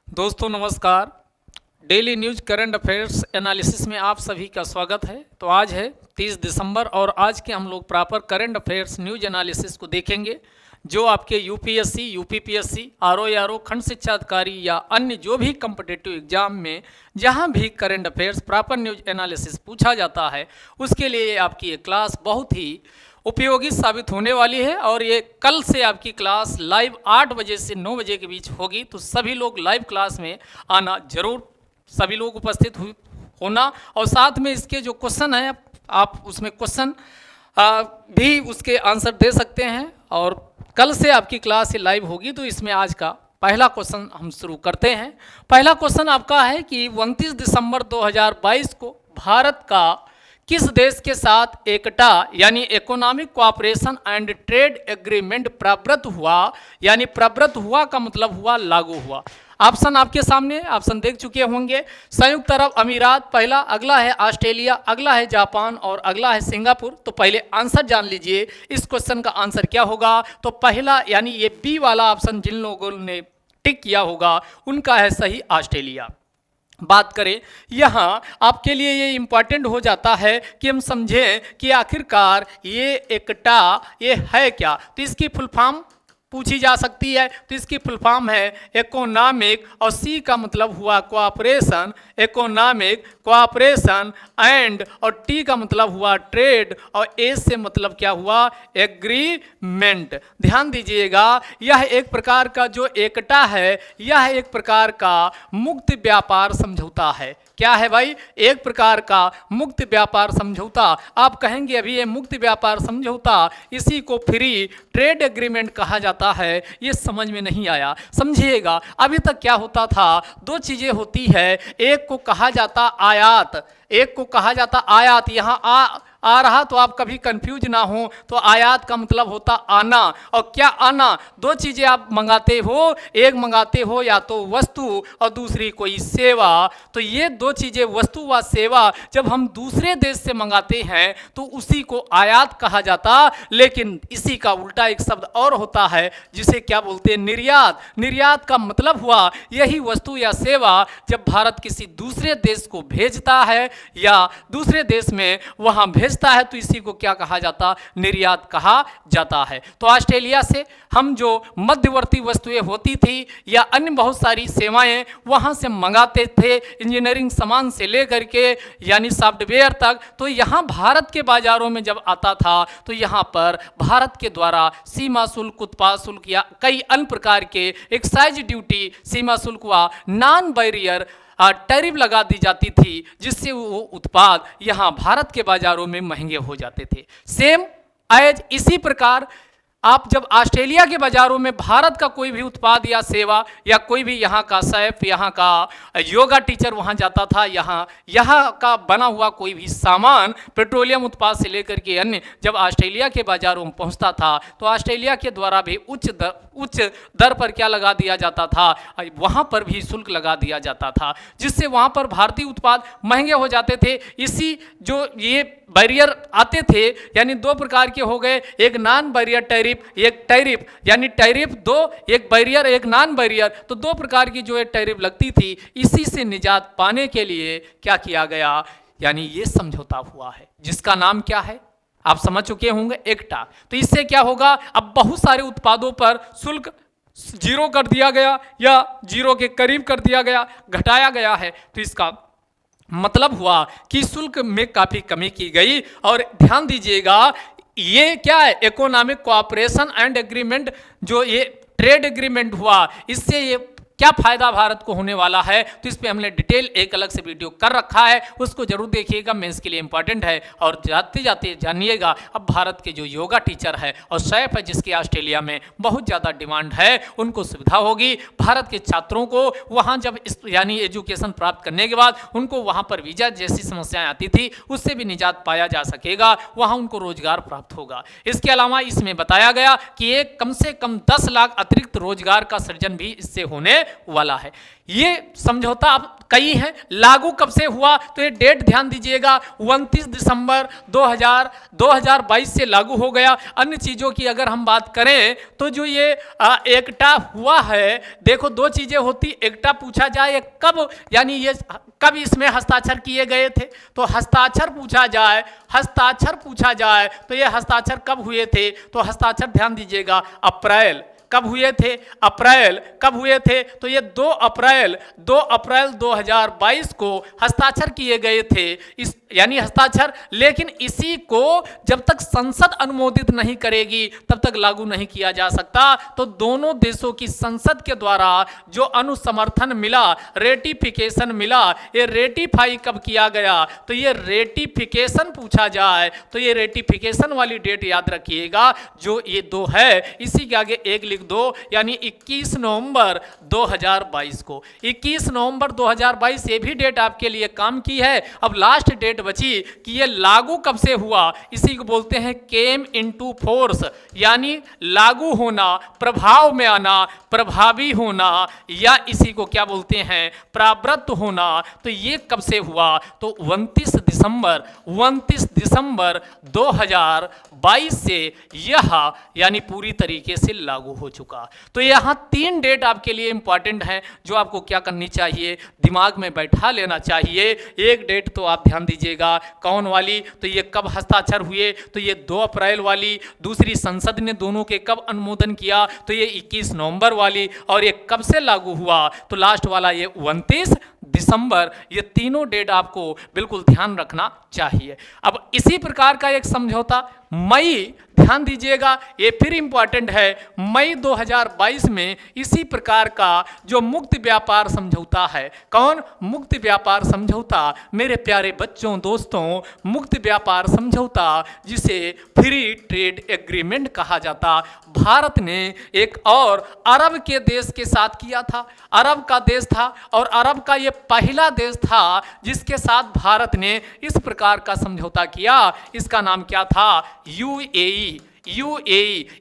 दोस्तों नमस्कार। Daily news current affairs analysis में आप सभी का स्वागत है। तो आज है 30 दिसंबर और आज के हम लोग proper current affairs news analysis को देखेंगे जो आपके यूपीएससी, यूपीपीएससी, आरओ खंड शिक्षा अधिकारी या अन्य जो भी कम्पिटिटिव एग्जाम में जहां भी current affairs proper news analysis पूछा जाता है उसके लिए आपकी ये क्लास बहुत ही उपयोगी साबित होने वाली है। और ये कल से आपकी क्लास लाइव 8 बजे से 9 बजे के बीच होगी, तो सभी लोग लाइव क्लास में आना जरूर, सभी लोग उपस्थित होना। और साथ में इसके जो क्वेश्चन हैं आप उसमें क्वेश्चन भी उसके आंसर दे सकते हैं। और कल से आपकी क्लास लाइव होगी, तो इसमें आज का पहला क्वेश्चन हम शुरू करते हैं। पहला क्वेश्चन आपका है कि 29 दिसंबर 2022 को भारत का किस देश के साथ एकटा यानी economic cooperation and trade agreement प्रवृत्त हुआ, यानी प्रवृत्त हुआ का मतलब हुआ लागू हुआ। ऑप्शन आपके सामने, ऑप्शन देख चुके होंगे। संयुक्त अरब अमीरात पहला, अगला है ऑस्ट्रेलिया, अगला है जापान और अगला है सिंगापुर। तो पहले आंसर जान लीजिए, इस क्वेश्चन का आंसर क्या होगा। तो पहला यानी ये बी वाला ऑप्शन जिन लोगों ने टिक किया होगा उनका है सही ऑस्ट्रेलिया। बात करें यहाँ आपके लिए ये इम्पॉर्टेंट हो जाता है कि हम समझें कि आखिरकार ये एकटा ये है क्या। तो इसकी फुल फॉर्म पूछी जा सकती है। तो इसकी फुल फॉर्म है इकोनॉमिक, और सी का मतलब हुआ कोऑपरेशन, इकोनॉमिक कोऑपरेशन एंड, और टी का मतलब हुआ ट्रेड, और ए से मतलब क्या हुआ एग्रीमेंट। ध्यान दीजिएगा, यह एक प्रकार का जो एकटा है यह एक प्रकार का मुक्त व्यापार समझौता है। क्या है भाई? एक प्रकार का मुक्त व्यापार समझौता। आप कहेंगे अभी ये मुक्त व्यापार समझौता, इसी को फ्री ट्रेड एग्रीमेंट कहा जाता है, ये समझ में नहीं आया। समझिएगा, अभी तक क्या होता था, दो चीजें होती है, एक को कहा जाता आयात, एक को कहा जाता आयात। यहाँ आ रहा तो आप कभी कंफ्यूज ना हो, तो आयात का मतलब होता आना। और क्या आना? दो चीजें आप मंगाते हो, एक मंगाते हो या तो वस्तु और दूसरी कोई सेवा। तो ये दो चीजें वस्तु व सेवा जब हम दूसरे देश से मंगाते हैं तो उसी को आयात कहा जाता। लेकिन इसी का उल्टा एक शब्द और होता है जिसे क्या बोलते हैं निर्यात। निर्यात का मतलब हुआ यही वस्तु या सेवा जब भारत किसी दूसरे देश को भेजता है या दूसरे देश में वहां भेजता है तो इसी को क्या कहा जाता? निर्यात कहा जाता है। तो ऑस्ट्रेलिया से हम जो मध्यवर्ती वस्तुएं होती थी या अन्य बहुत सारी सेवाएं वहां से मंगाते थे, इंजीनियरिंग सामान से लेकर के यानी सॉफ्टवेयर तक। तो यहाँ भारत के बाजारों में जब आता था तो यहाँ पर भारत के द्वारा सीमा शुल्क, उत्पाद शुल्क या कई अन्य प्रकार के एक्साइज ड्यूटी, सीमा शुल्क व नॉन बैरियर टैरिफ लगा दी जाती थी, जिससे वो उत्पाद यहाँ भारत के बाजारों में महंगे हो जाते थे। सेम एज इसी प्रकार आप जब ऑस्ट्रेलिया के बाजारों में भारत का कोई भी उत्पाद या सेवा या कोई भी यहाँ का शेफ, यहाँ का योगा टीचर वहाँ जाता था, यहाँ का बना हुआ कोई भी सामान पेट्रोलियम उत्पाद से लेकर के अन्य जब ऑस्ट्रेलिया के बाजारों में पहुँचता था तो ऑस्ट्रेलिया के द्वारा भी उच्च दर पर क्या लगा दिया जाता था, वहाँ पर भी शुल्क लगा दिया जाता था, जिससे वहाँ पर भारतीय उत्पाद महंगे हो जाते थे। इसी जो ये बैरियर आते थे यानी दो प्रकार के हो गए, एक नॉन बैरियर टैरिफ, एक टैरिफ यानी टैरिफ दो, एक बैरियर एक नॉन बैरियर। तो दो प्रकार की जो है टैरिफ लगती थी, इसी से निजात पाने के लिए क्या किया गया, यानी ये समझौता हुआ है जिसका नाम क्या है आप समझ चुके होंगे, एकटा। तो इससे क्या होगा, अब बहुत सारे उत्पादों पर शुल्क जीरो कर दिया गया या जीरो के करीब कर दिया गया, घटाया गया है। तो इसका मतलब हुआ कि शुल्क में काफी कमी की गई। और ध्यान दीजिएगा, ये क्या है इकोनॉमिक कोऑपरेशन एंड एग्रीमेंट, जो ये ट्रेड एग्रीमेंट हुआ, इससे ये क्या फायदा भारत को होने वाला है, तो इस पे हमने डिटेल एक अलग से वीडियो कर रखा है, उसको जरूर देखिएगा, मेंस के लिए इंपॉर्टेंट है। और जाते जाते जानिएगा, अब भारत के जो योगा टीचर है और शेफ है जिसकी ऑस्ट्रेलिया में बहुत ज़्यादा डिमांड है, उनको सुविधा होगी। भारत के छात्रों को वहाँ जब यानी एजुकेशन प्राप्त करने के बाद उनको वहाँ पर वीजा जैसी समस्याएं आती थी उससे भी निजात पाया जा सकेगा, वहाँ उनको रोजगार प्राप्त होगा। इसके अलावा इसमें बताया गया कि एक कम से कम 10 लाख अतिरिक्त रोजगार का सृजन भी इससे होने वाला है। ये समझौता अब कई हैं, लागू कब से हुआ तो ये डेट ध्यान दीजिएगा, 29 दिसंबर 2022 से लागू हो गया। अन्य चीज़ों की अगर हम बात करें तो जो ये एकटा हुआ है, देखो दो चीज़ें होती, एकटा पूछा जाए कब, यानी ये कब इसमें हस्ताक्षर किए गए थे, तो हस्ताक्षर पूछा जाए तो ये हस्ताक्षर कब हुए थे, तो हस्ताक्षर ध्यान दीजिएगा अप्रैल कब हुए थे, अप्रैल कब हुए थे, तो ये 2 अप्रैल 2022 को हस्ताक्षर किए गए थे, इस यानी हस्ताक्षर। लेकिन इसी को जब तक संसद अनुमोदित नहीं करेगी तब तक लागू नहीं किया जा सकता। तो दोनों देशों की संसद के द्वारा जो अनुसमर्थन मिला, रेटिफिकेशन मिला, ये रेटिफाई कब किया गया, तो ये रेटिफिकेशन पूछा जाए तो ये रेटिफिकेशन वाली डेट याद रखिएगा, जो ये 2 है, इसी के आगे 1 लिख दो, यानी 21 नवंबर 2022 को। 21 नवंबर 2022 ये भी डेट आपके लिए काम की है। अब लास्ट डेट बची कि ये लागू कब से हुआ, इसी को बोलते हैं केम इनटू फोर्स, यानी लागू होना, प्रभाव में आना, प्रभावी होना, या इसी को क्या बोलते हैं प्रावृत्त होना। तो ये कब से हुआ, तो 29 दिसंबर 2022 से यह यानी पूरी तरीके से लागू हो चुका। तो यहाँ 3 डेट आपके लिए इंपॉर्टेंट हैं जो आपको क्या करनी चाहिए, दिमाग में बैठा लेना चाहिए। एक डेट तो आप ध्यान दीजिएगा, कौन वाली, तो ये कब हस्ताक्षर हुए, तो ये 2 अप्रैल वाली। दूसरी, संसद ने दोनों के कब अनुमोदन किया, तो ये 21 नवंबर वाली। और ये कब से लागू हुआ, तो लास्ट वाला ये 29 दिसंबर। ये तीनों डेट आपको बिल्कुल ध्यान रखना चाहिए। अब इसी प्रकार का एक समझौता मई, ध्यान दीजिएगा, ये फिर इंपॉर्टेंट है, मई 2022 में इसी प्रकार का जो मुक्त व्यापार समझौता है, कौन, मुक्त व्यापार समझौता, मेरे प्यारे बच्चों, दोस्तों, मुक्त व्यापार समझौता जिसे फ्री ट्रेड एग्रीमेंट कहा जाता, भारत ने एक और अरब के देश के साथ किया था। अरब का देश था और अरब का ये पहला देश था जिसके साथ भारत ने इस प्रकार का समझौता किया। इसका नाम क्या था, यूएई।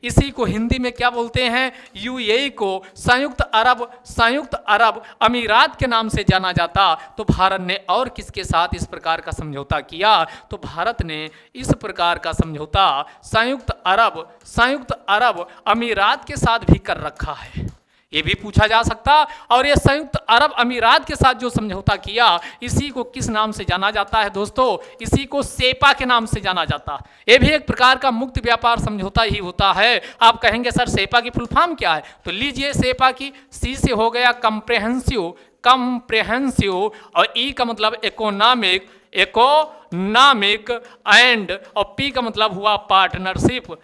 इसी को हिंदी में क्या बोलते हैं, यूएई को संयुक्त अरब अमीरात के नाम से जाना जाता। तो भारत ने और किसके साथ इस प्रकार का समझौता किया, तो भारत ने इस प्रकार का समझौता संयुक्त अरब अमीरात के साथ भी कर रखा है। ये भी पूछा जा सकता। और ये संयुक्त अरब अमीरात के साथ जो समझौता किया, इसी को किस नाम से जाना जाता है दोस्तों, इसी को सेपा के नाम से जाना जाता। ये भी एक प्रकार का मुक्त व्यापार समझौता ही होता है। आप कहेंगे सर सेपा की फुल फॉर्म क्या है, तो लीजिए, सेपा की सी से हो गया कंप्रेहेंसिव, और ई का मतलब इकोनॉमिक एंड, और पी का मतलब हुआ पार्टनरशिप,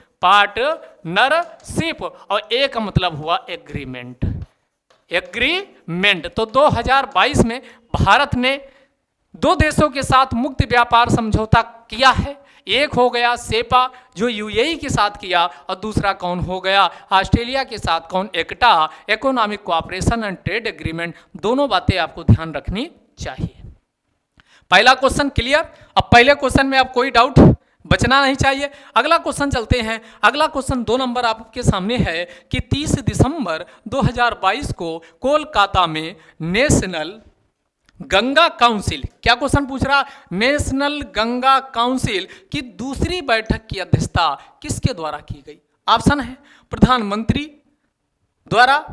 और ए का मतलब हुआ एग्रीमेंट। तो 2022 में भारत ने 2 देशों के साथ मुक्त व्यापार समझौता किया है। एक हो गया सेपा जो यूएई के साथ किया, और दूसरा कौन हो गया, ऑस्ट्रेलिया के साथ, कौन, ECTA, economic cooperation and trade agreement. दोनों बातें आपको ध्यान रखनी चाहिए। पहला क्वेश्चन क्लियर। अब पहले क्वेश्चन में आप कोई डाउट बचना नहीं चाहिए। अगला क्वेश्चन चलते हैं। अगला क्वेश्चन 2 नंबर आपके सामने है कि 30 दिसंबर 2022 को कोलकाता में नेशनल गंगा काउंसिल, क्या क्वेश्चन पूछ रहा, नेशनल गंगा काउंसिल की दूसरी बैठक की अध्यक्षता किसके द्वारा की गई। ऑप्शन है प्रधानमंत्री द्वारा,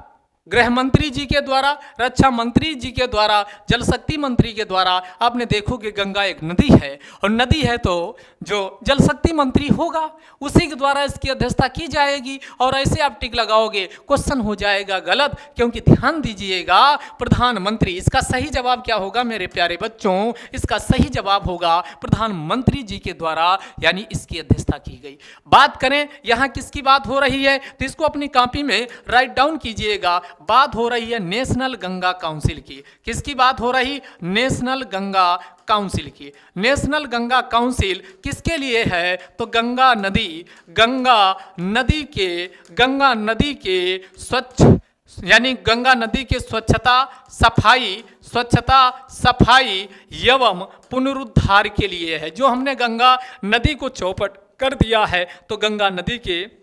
गृह मंत्री जी के द्वारा, रक्षा मंत्री जी के द्वारा, जल शक्ति मंत्री के द्वारा। आपने देखोगे गंगा एक नदी है, और नदी है तो जो जल शक्ति मंत्री होगा उसी के द्वारा इसकी अध्यक्षता की जाएगी। और ऐसे आप टिक लगाओगे, क्वेश्चन हो जाएगा गलत, क्योंकि ध्यान दीजिएगा प्रधानमंत्री, इसका सही जवाब क्या होगा मेरे प्यारे बच्चों, इसका सही जवाब होगा प्रधानमंत्री जी के द्वारा, यानी इसकी अध्यक्षता की गई। बात करें यहाँ किसकी बात हो रही है, तो इसको अपनी कॉपी में राइट डाउन कीजिएगा। बात हो रही है नेशनल गंगा काउंसिल की। किसकी बात हो रही, नेशनल गंगा काउंसिल की। नेशनल गंगा काउंसिल किसके लिए है, तो गंगा नदी के स्वच्छ, यानी गंगा नदी के स्वच्छता सफाई एवं पुनरुद्धार के लिए है। जो हमने गंगा नदी को चौपट कर दिया है, तो गंगा नदी के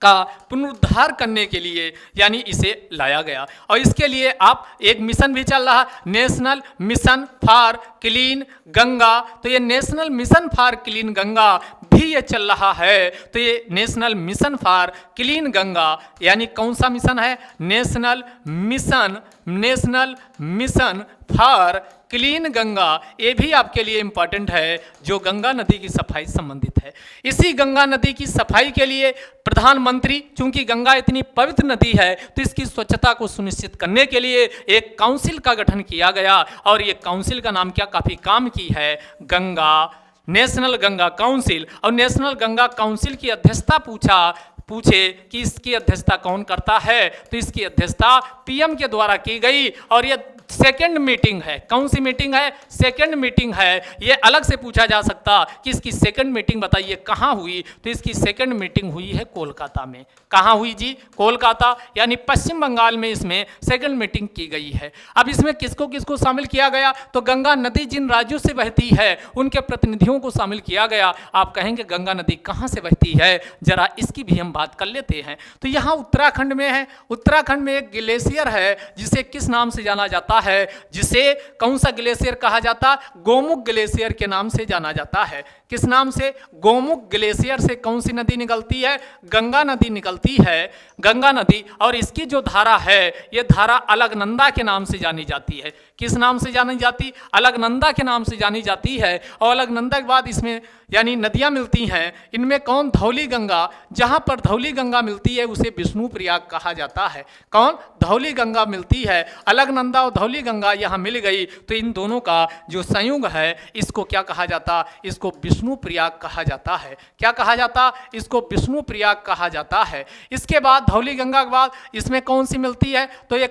का पुनरुद्धार करने के लिए यानी इसे लाया गया। और इसके लिए आप एक मिशन भी चल रहा, national mission for clean Ganga. तो ये national mission for clean Ganga भी ये चल रहा है। तो ये national mission for clean Ganga यानी कौन सा मिशन है? National mission for clean Ganga. ये भी आपके लिए इंपॉर्टेंट है, जो गंगा नदी की सफाई संबंधित है। इसी गंगा नदी की सफाई के लिए प्रधानमंत्री, चूंकि गंगा इतनी पवित्र नदी है तो इसकी स्वच्छता को सुनिश्चित करने के लिए एक काउंसिल का गठन किया गया। और ये काउंसिल का नाम क्या, काफी काम की है, नेशनल गंगा काउंसिल। और नेशनल गंगा काउंसिल की अध्यक्षता पूछे कि इसकी अध्यक्षता कौन करता है, तो इसकी अध्यक्षता पीएम के द्वारा की गई। और ये सेकंड मीटिंग है। कौन सी मीटिंग है? सेकंड मीटिंग है। ये अलग से पूछा जा सकता कि इसकी सेकंड मीटिंग बताइए कहाँ हुई, तो इसकी सेकंड मीटिंग हुई है कोलकाता में। कहाँ हुई जी? कोलकाता, यानी पश्चिम बंगाल में इसमें सेकंड मीटिंग की गई है। अब इसमें किसको किसको शामिल किया गया? तो गंगा नदी जिन राज्यों से बहती है उनके प्रतिनिधियों को शामिल किया गया। आप कहेंगे गंगा नदी कहाँ से बहती है, जरा इसकी भी हम बात कर लेते हैं। तो यहाँ उत्तराखंड में है। उत्तराखंड में एक ग्लेशियर है जिसे किस नाम से जाना जाता है? जिसे कौन सा ग्लेशियर कहा जाता? गोमुख ग्लेशियर के नाम से जाना जाता है। किस नाम से? गोमुख ग्लेशियर से कौन सी नदी निकलती है? गंगा नदी निकलती है, गंगा नदी। और इसकी जो धारा है ये धारा अलकनंदा के नाम से जानी जाती है। किस नाम से जानी जाती? अलकनंदा के नाम से जानी जाती है। और अलकनंदा के बाद इसमें यानी नदियां मिलती हैं। इनमें कौन? धौली गंगा। जहां पर धौली गंगा मिलती है उसे विष्णु प्रयाग कहा जाता है। कौन? धौली गंगा मिलती है। अलकनंदा और धौली गंगा यहाँ मिल गई तो इन दोनों का जो संयुग है इसको क्या कहा जाता? इसको विष्णु प्रयाग कहा जाता है। क्या कहा जाता? इसको विष्णु प्रयाग कहा जाता है। इसके बाद धौली गंगा के बाद इसमें कौन सी मिलती है? तो ये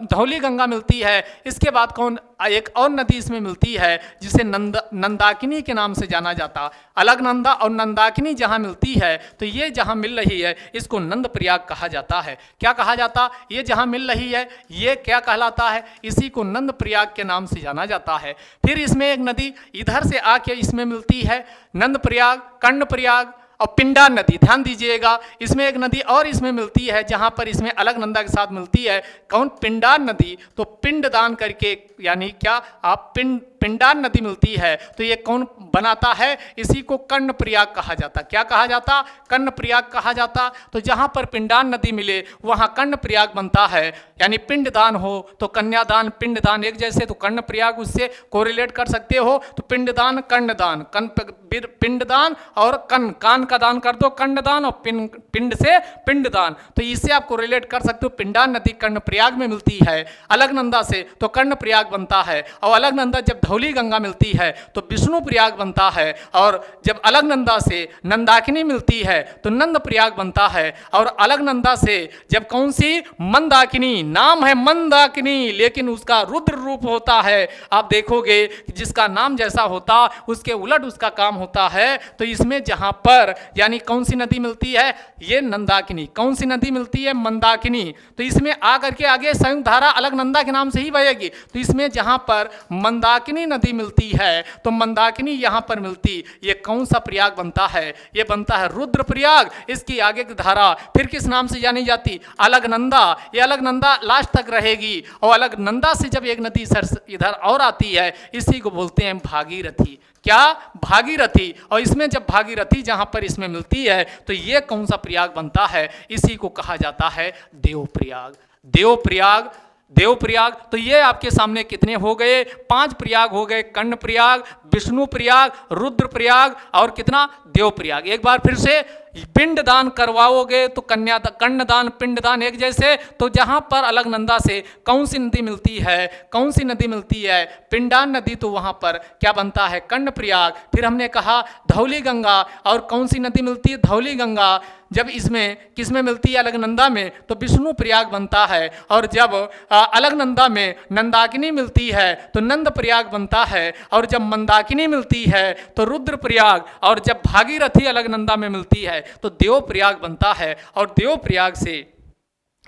धौली गंगा मिलती है। इसके बाद कौन? एक और नदी इसमें मिलती है जिसे नंदाकिनी के नाम से जाना जाता। अलकनंदा और नंदाकिनी जहां मिलती है तो ये जहां मिल रही है इसको नंद प्रयाग कहा जाता है। क्या कहा जाता? ये जहां मिल रही है ये क्या कहलाता है? इसी को नंद प्रयाग के नाम से जाना जाता है। फिर इसमें एक नदी इधर से आके इसमें मिलती है, नंद प्रयाग, कर्ण प्रयाग और पिंडा नदी। ध्यान दीजिएगा, इसमें एक नदी और इसमें मिलती है जहां पर इसमें अलकनंदा के साथ मिलती है। कौन? पिंडा नदी। तो पिंडदान करके यानी क्या आप पिंडान नदी मिलती है तो ये कौन बनाता है? इसी को कर्ण प्रयाग कहा जाता। क्या कहा जाता? कर्ण प्रयाग कहा जाता। तो जहां पर पिंडान नदी मिले वहां कर्ण प्रयाग बनता है। यानी पिंडदान हो तो कन्यादान पिंडदान एक जैसे, तो कर्ण प्रयाग उससे कोरिलेट कर सकते हो। तो पिंडदान कर्णदान, पिंडदान और कान का दान कर दो कंडदान, और पिंड से पिंडदान। तो इससे आप कोरिलेट कर सकते हो। पिंडान नदी कर्ण प्रयाग में मिलती है अलकनंदा से तो कर्ण प्रयाग बनता है। और अलकनंदा जब धौली गंगा मिलती है तो विष्णु प्रयाग बनता है। और जब अलकनंदा से नंदाकिनी मिलती है तो नंद प्रयाग बनता है। और अलकनंदा से जब कौन सी? मंदाकिनी। नाम है मंदाकिनी लेकिन उसका रुद्र रूप होता है। आप देखोगे जिसका नाम जैसा होता उसके उलट उसका काम होता है। तो इसमें जहां पर यानी कौन सी नदी मिलती है? ये नंदाकिनी। कौन सी नदी मिलती है? मंदाकिनी। तो इसमें आकर के आगे संयुक्त धारा अलकनंदा के नाम से ही बहेगी। तो इसमें जहां पर मंदाकिनी नदी मिलती है तो मंदाकिनी यहां पर मिलती, ये कौन सा प्रयाग बनता है? ये बनता है रुद्र प्रयाग। इसकी आगे की धारा फिर किस नाम से जानी जाती? अलकनंदा। ये अलकनंदा लास्ट तक रहेगी। और अलकनंदा से जब एक नदी इधर और आती है इसी को बोलते हैं भागीरथी। क्या? भागीरथी। और इसमें जब भागीरथी जहां पर इसमें मिलती है तो ये कौन सा प्रयाग बनता है? इसी को कहा जाता है देवप्रयाग। देवप्रयाग, देवप्रयाग। तो ये आपके सामने कितने हो गए? 5 प्रयाग हो गए। कर्ण प्रयाग, विष्णु प्रयाग, रुद्र प्रयाग और कितना? देवप्रयाग। एक बार फिर से, पिंडदान करवाओगे तो कन्यादान पिंडदान एक जैसे। तो जहां पर अलकनंदा से कौन सी नदी मिलती है? कौन सी नदी मिलती है? पिंडान नदी। तो वहां पर क्या बनता है? कर्ण प्रयाग। फिर हमने कहा धौली गंगा। और कौन सी नदी मिलती है? धौली गंगा। जब इसमें किसमें मिलती है? अलकनंदा में तो विष्णु प्रयाग बनता है। और जब अलकनंदा में नंदाकिनी मिलती है तो नंद प्रयाग बनता है। और जब मंदाकिनी मिलती है तो रुद्र प्रयाग। और जब भागीरथी अलकनंदा में मिलती है तो देवप्रयाग बनता है। और देवप्रयाग से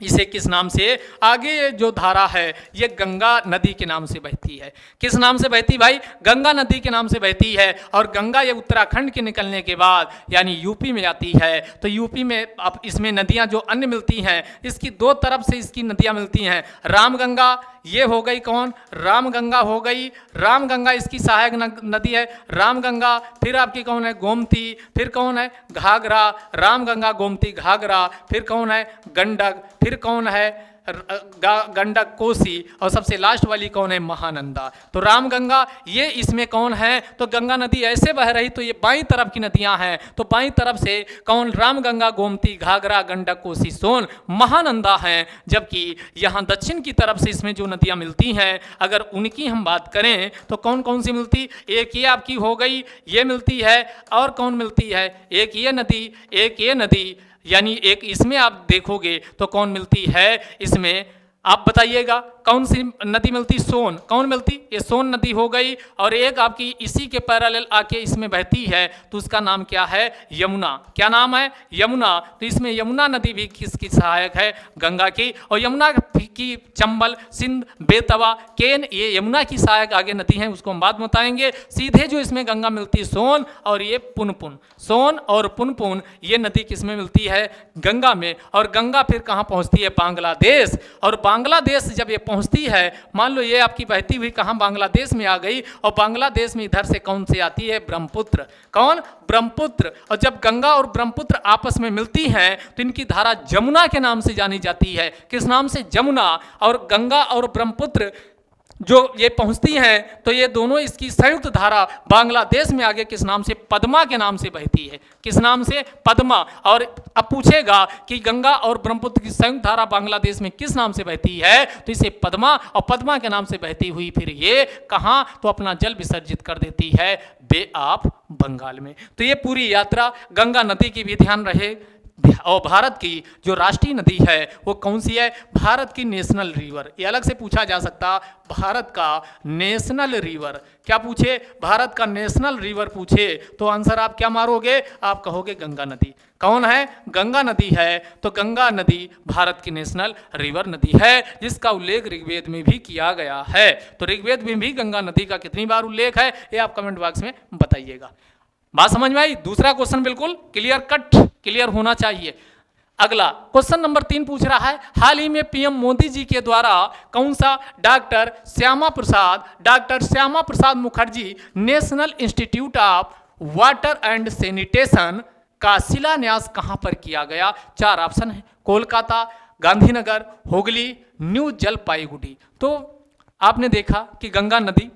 इसे किस नाम से, आगे ये जो धारा है ये गंगा नदी के नाम से बहती है। किस नाम से बहती भाई, गंगा नदी के नाम से बहती है। और गंगा ये उत्तराखंड के निकलने के बाद यानी यूपी में आती है। तो यूपी में अब इसमें नदियां जो अन्य मिलती हैं, इसकी दो तरफ से इसकी नदियां मिलती हैं। रामगंगा ये हो गई कौन, रामगंगा हो गई, रामगंगा इसकी सहायक नदी है रामगंगा। फिर आपकी कौन है, गोमती। फिर कौन है, घाघरा। रामगंगा, गोमती, घाघरा। फिर कौन है, गंडक। फिर कौन है, गंडक, कोसी। और सबसे लास्ट वाली कौन है, महानंदा। तो रामगंगा ये इसमें कौन है, तो गंगा नदी ऐसे बह रही तो ये बाईं तरफ की नदियां हैं। तो बाईं तरफ से कौन, रामगंगा, गोमती, घाघरा, गंडक, कोसी, सोन, महानंदा हैं। जबकि यहाँ दक्षिण की तरफ से इसमें जो नदियां मिलती हैं, अगर उनकी हम बात करें तो कौन कौन सी मिलती, एक ये आपकी हो गई, ये मिलती है। और कौन मिलती है, एक ये नदी, एक ये नदी, यानी एक इसमें आप देखोगे तो कौन मिलती है, इसमें आप बताइएगा कौन सी नदी मिलती, सोन। कौन मिलती, ये सोन नदी हो गई। और एक आपकी इसी के पैरेलल आके इसमें बहती है तो उसका नाम क्या है, यमुना। क्या नाम है, यमुना। तो इसमें यमुना नदी भी किसकी सहायक है, गंगा की। और यमुना की चंबल, सिंध, बेतवा, केन, ये यमुना की सहायक आगे नदी हैं, उसको हम बाद में बताएंगे। सीधे जो इसमें गंगा मिलती है सोन, और ये पुनपुन। सोन और पुनपुन ये नदी किसमें मिलती है, गंगा में। और गंगा फिर कहाँ पहुँचती है, बांग्लादेश। और बांग्लादेश जब ये पहुंचती है, मान लो ये आपकी बहती हुई कहाँ, बांग्लादेश में आ गई। और बांग्लादेश में इधर से कौन से आती है, ब्रह्मपुत्र। कौन, ब्रह्मपुत्र। और जब गंगा और ब्रह्मपुत्र आपस में मिलती हैं तो इनकी धारा जमुना के नाम से जानी जाती है। किस नाम से, जमुना। और गंगा और ब्रह्मपुत्र जो ये पहुंचती हैं तो ये दोनों इसकी संयुक्त धारा बांग्लादेश में आगे किस नाम से, पद्मा के नाम से बहती है। किस नाम से, पद्मा। और अब पूछेगा कि गंगा और ब्रह्मपुत्र की संयुक्त धारा बांग्लादेश में किस नाम से बहती है, तो इसे पद्मा, और पद्मा के नाम से बहती हुई फिर ये कहाँ, तो अपना जल विसर्जित कर देती है बे ऑफ बंगाल में। तो ये पूरी यात्रा गंगा नदी की भी ध्यान रहे। और भारत की जो राष्ट्रीय नदी है वो कौन सी है, भारत की नेशनल रिवर। ये अलग से पूछा जा सकता, भारत का नेशनल रिवर। क्या पूछे, भारत का नेशनल रिवर पूछे तो आंसर आप क्या मारोगे, आप कहोगे गंगा नदी। कौन है, गंगा नदी है। तो गंगा नदी भारत की नेशनल रिवर नदी है, जिसका उल्लेख ऋग्वेद में भी किया गया है। तो ऋग्वेद में भी गंगा नदी का कितनी बार उल्लेख है, ये आप कमेंट बॉक्स में बताइएगा। बात समझ में आई। दूसरा क्वेश्चन बिल्कुल क्लियर कट, क्लियर होना चाहिए। अगला क्वेश्चन नंबर 3 पूछ रहा है, हाल ही में पीएम मोदी जी के द्वारा कौन सा doctor Shyama Prasad Mukherjee national institute of water and sanitation का शिलान्यास कहां पर किया गया। 4 ऑप्शन है, कोलकाता, गांधीनगर, हुगली, न्यू जलपाईगुड़ी। तो आपने देखा कि गंगा नदी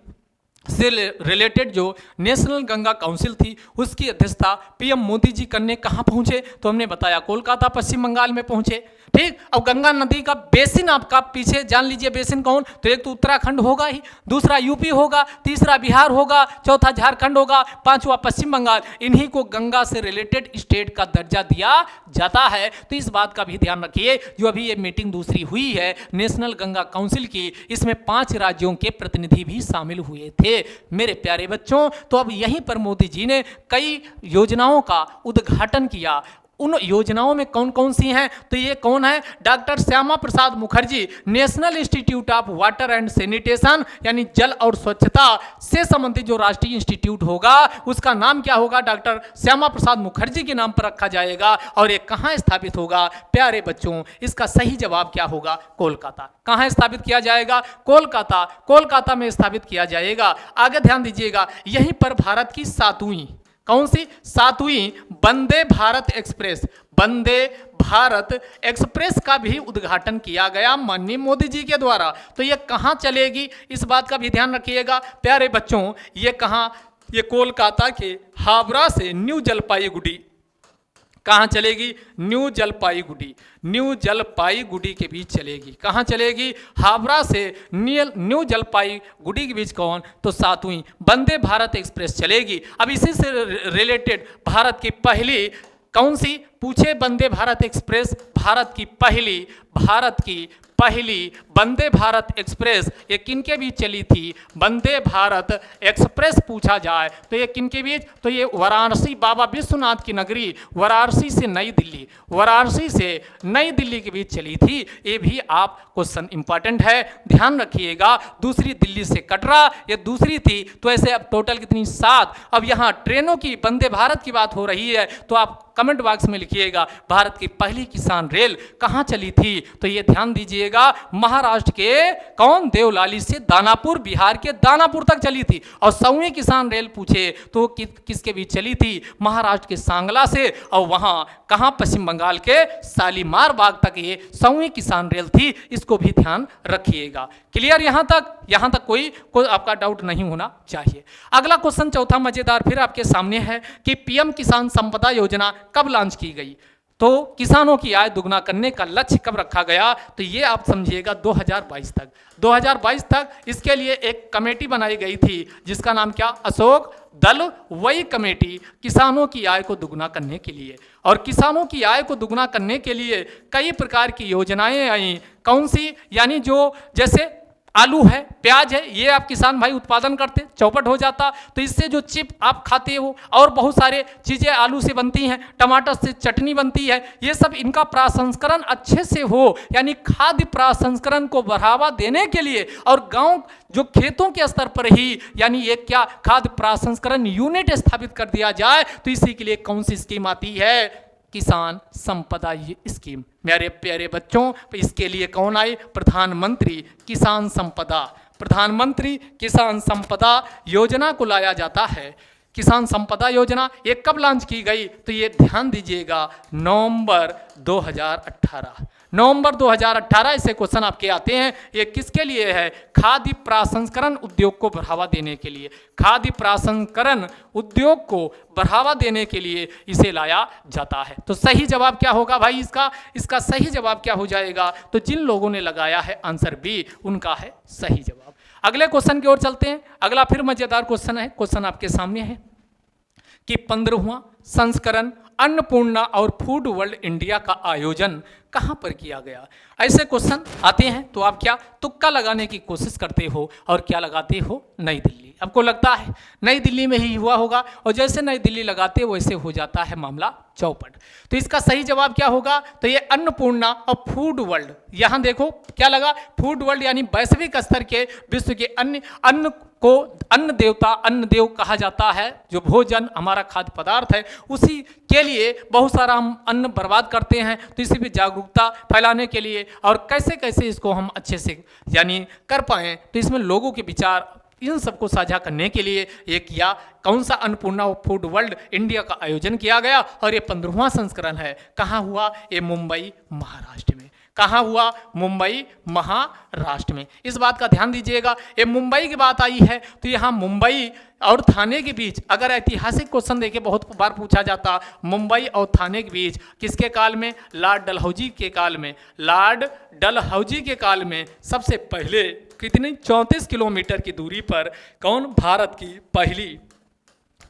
से रिलेटेड जो नेशनल गंगा काउंसिल थी उसकी अध्यक्षता पीएम मोदी जी करने कहाँ पहुँचे, तो हमने बताया कोलकाता, पश्चिम बंगाल में पहुँचे। ठीक। अब गंगा नदी का बेसिन आपका पीछे जान लीजिए, बेसिन कौन, तो एक तो उत्तराखंड होगा ही, दूसरा यूपी होगा, तीसरा बिहार होगा, चौथा झारखंड होगा, पांचवा पश्चिम बंगाल। इन्हीं को गंगा से रिलेटेड स्टेट का दर्जा दिया जाता है। तो इस बात का भी ध्यान रखिए। जो अभी ये मीटिंग दूसरी हुई है नेशनल गंगा काउंसिल की, इसमें 5 राज्यों के प्रतिनिधि भी शामिल हुए थे मेरे प्यारे बच्चों। तो अब यहीं पर मोदी जी ने कई योजनाओं का उद्घाटन किया। उन योजनाओं में कौन कौन सी हैं, तो ये कौन है, doctor Shyama Prasad Mukherjee national institute of water and sanitation, यानी जल और स्वच्छता से संबंधित जो राष्ट्रीय इंस्टीट्यूट होगा उसका नाम क्या होगा, डॉक्टर श्यामा प्रसाद मुखर्जी के नाम पर रखा जाएगा। और ये कहाँ स्थापित होगा, प्यारे बच्चों इसका सही जवाब क्या होगा, कोलकाता। कहाँ स्थापित किया जाएगा, कोलकाता। कोलकाता में स्थापित किया जाएगा। आगे ध्यान दीजिएगा, यहीं पर भारत की 7वीं, कौन सी, 7वीं वंदे भारत एक्सप्रेस, वंदे भारत एक्सप्रेस का भी उद्घाटन किया गया माननीय मोदी जी के द्वारा। तो ये कहाँ चलेगी, इस बात का भी ध्यान रखिएगा प्यारे बच्चों। ये कहाँ, ये कोलकाता के हावड़ा से न्यू जलपाईगुड़ी, कहाँ चलेगी, न्यू जलपाईगुड़ी, न्यू जलपाईगुड़ी के बीच चलेगी। कहाँ चलेगी, हावड़ा से न्यू जलपाईगुड़ी के बीच कौन, तो 7वीं वंदे भारत एक्सप्रेस चलेगी। अब इसी से रिलेटेड भारत की पहली कौन सी पूछे, वंदे भारत एक्सप्रेस भारत की पहली वंदे भारत एक्सप्रेस ये किनके बीच चली थी? वंदे भारत एक्सप्रेस पूछा जाए तो ये किनके बीच? तो ये वाराणसी, बाबा विश्वनाथ की नगरी वाराणसी से नई दिल्ली, वाराणसी से नई दिल्ली के बीच चली थी। ये भी आप क्वेश्चन इंपॉर्टेंट है, ध्यान रखिएगा। दूसरी दिल्ली से कटरा ये दूसरी थी, तो ऐसे अब टोटल कितनी? 7। अब यहाँ ट्रेनों की, वंदे भारत की बात हो रही है तो आप कमेंट बॉक्स में लिखिएगा भारत की पहली किसान रेल कहाँ चली थी? तो ये ध्यान दीजिएगा, महाराष्ट्र के कौन? देवलाली से दानापुर, बिहार के दानापुर तक चली थी। और 100वीं किसान रेल पूछे तो किसके बीच चली थी? महाराष्ट्र के सांगला से और वहाँ कहाँ? पश्चिम बंगाल के शालीमार बाग तक ये 100वीं किसान रेल थी। इसको भी ध्यान रखिएगा। क्लियर यहाँ तक? यहाँ तक कोई आपका डाउट नहीं होना चाहिए। अगला क्वेश्चन चौथा मजेदार फिर आपके सामने है कि पीएम किसान संपदा योजना कब लॉन्च की गई? तो किसानों की आय दुगना करने का लक्ष्य कब रखा गया? तो ये आप समझिएगा 2022 तक। 2022 तक इसके लिए एक कमेटी बनाई गई थी जिसका नाम क्या? अशोक दल वही कमेटी किसानों की आय को दुगना करने के लिए। और किसानों की आय को दुगना करने के लिए कई प्रकार की योजनाएं आई। कौन सी? यानी जो जैसे आलू है, प्याज है, ये आप किसान भाई उत्पादन करते, चौपट हो जाता, तो इससे जो चिप आप खाते हो और बहुत सारे चीज़ें आलू से बनती हैं, टमाटर से चटनी बनती है, ये सब इनका प्रसंस्करण अच्छे से हो, यानी खाद्य प्रसंस्करण को बढ़ावा देने के लिए और गांव जो खेतों के स्तर पर ही यानी ये क्या खाद्य प्रसंस्करण यूनिट स्थापित कर दिया जाए। तो इसी के लिए कौन सी स्कीम आती है? किसान संपदा स्कीम। मेरे प्यारे बच्चों, इसके लिए कौन आए? प्रधानमंत्री किसान संपदा, प्रधानमंत्री किसान संपदा योजना को लाया जाता है। किसान संपदा योजना ये कब लॉन्च की गई? तो ये ध्यान दीजिएगा नवंबर 2018। नवंबर 2018 ऐसे क्वेश्चन आपके आते हैं। ये किसके लिए है? खाद्य प्रसंस्करण उद्योग को बढ़ावा देने के लिए, खाद्य प्रसंस्करण उद्योग को बढ़ावा देने के लिए इसे लाया जाता है। तो सही जवाब क्या होगा भाई इसका सही जवाब क्या हो जाएगा? तो जिन लोगों ने लगाया है आंसर बी, उनका है सही जवाब। अगले क्वेश्चन की ओर चलते हैं। अगला फिर मजेदार क्वेश्चन है, क्वेश्चन आपके सामने है कि 15वां संस्करण अन्नपूर्णा और फूड वर्ल्ड इंडिया का आयोजन कहाँ पर किया गया? ऐसे क्वेश्चन आते हैं तो आप क्या तुक्का लगाने की कोशिश करते हो और क्या लगाते हो? नई दिल्ली। आपको लगता है नई दिल्ली में ही हुआ होगा और जैसे नई दिल्ली लगाते वैसे हो जाता है मामला चौपट। तो इसका सही जवाब क्या होगा? तो ये अन्नपूर्णा और फूड वर्ल्ड, यहाँ देखो क्या लगा? फूड वर्ल्ड यानी वैश्विक स्तर के विश्व के अन्न को अन्न देवता, अन्न देव कहा जाता है। जो भोजन हमारा खाद्य पदार्थ है उसी के लिए बहुत सारा हम अन्न बर्बाद करते हैं, तो इसी पे जागरूकता फैलाने के लिए और कैसे कैसे इसको हम अच्छे से यानी कर पाएँ, तो इसमें लोगों के विचार इन सबको साझा करने के लिए एक या कौन सा अन्नपूर्णा फूड वर्ल्ड इंडिया का आयोजन किया गया। और ये 15वां संस्करण है। कहाँ हुआ? ये मुंबई महाराष्ट्र में। कहाँ हुआ? मुंबई महाराष्ट्र में। इस बात का ध्यान दीजिएगा। ये मुंबई की बात आई है तो यहाँ मुंबई और थाने के बीच, अगर ऐतिहासिक क्वेश्चन देखे बहुत बार पूछा जाता, मुंबई और थाने के बीच किसके काल में? लॉर्ड डलहौजी के काल में। लॉर्ड डलहौजी के काल में सबसे पहले कितनी 34 किलोमीटर की दूरी पर कौन? भारत की पहली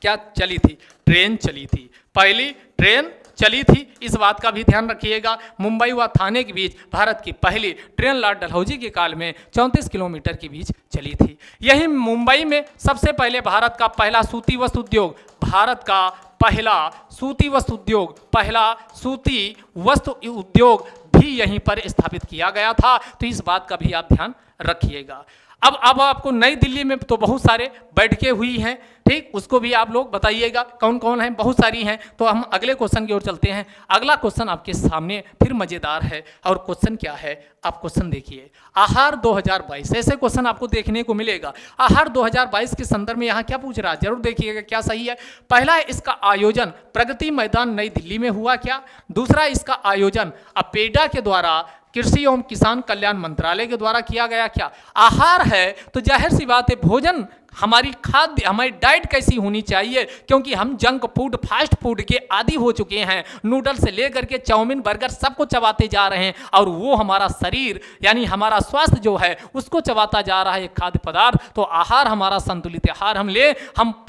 क्या चली थी? ट्रेन चली थी। पहली ट्रेन चली थी। इस बात का भी ध्यान रखिएगा। मुंबई व थाने के बीच भारत की पहली ट्रेन लॉर्ड डलहौजी के काल में 34 किलोमीटर के बीच चली थी। यही मुंबई में सबसे पहले भारत का पहला सूती वस्त्र उद्योग, भारत का पहला सूती वस्त्र उद्योग, पहला सूती वस्त्र उद्योग भी यहीं पर स्थापित किया गया था। तो इस बात का भी आप ध्यान रखिएगा। अब आपको नई दिल्ली में तो बहुत सारे बैठकें हुई हैं, ठीक, उसको भी आप लोग बताइएगा कौन कौन है, बहुत सारी हैं। तो हम अगले क्वेश्चन की ओर चलते हैं। अगला क्वेश्चन आपके सामने फिर मजेदार है और क्वेश्चन क्या है? आप क्वेश्चन देखिए। आहार 2022 ऐसे क्वेश्चन आपको देखने को मिलेगा। आहार 2022 के संदर्भ में यहाँ क्या पूछ रहा है? जरूर देखिएगा क्या सही है। पहला है इसका आयोजन प्रगति मैदान नई दिल्ली में हुआ क्या? दूसरा इसका आयोजन अपेडा के द्वारा कृषि एवं किसान कल्याण मंत्रालय के द्वारा किया गया क्या? आहार है तो जाहिर सी बात है भोजन, हमारी खाद्य, हमारी डाइट कैसी होनी चाहिए, क्योंकि हम जंक फूड, फास्ट फूड के आदी हो चुके हैं। नूडल से लेकर के चाउमीन, बर्गर सबको चबाते जा रहे हैं और वो हमारा शरीर यानी हमारा स्वास्थ्य जो है उसको चबाता जा रहा है खाद्य पदार्थ। तो आहार हमारा संतुलित आहार हम ले,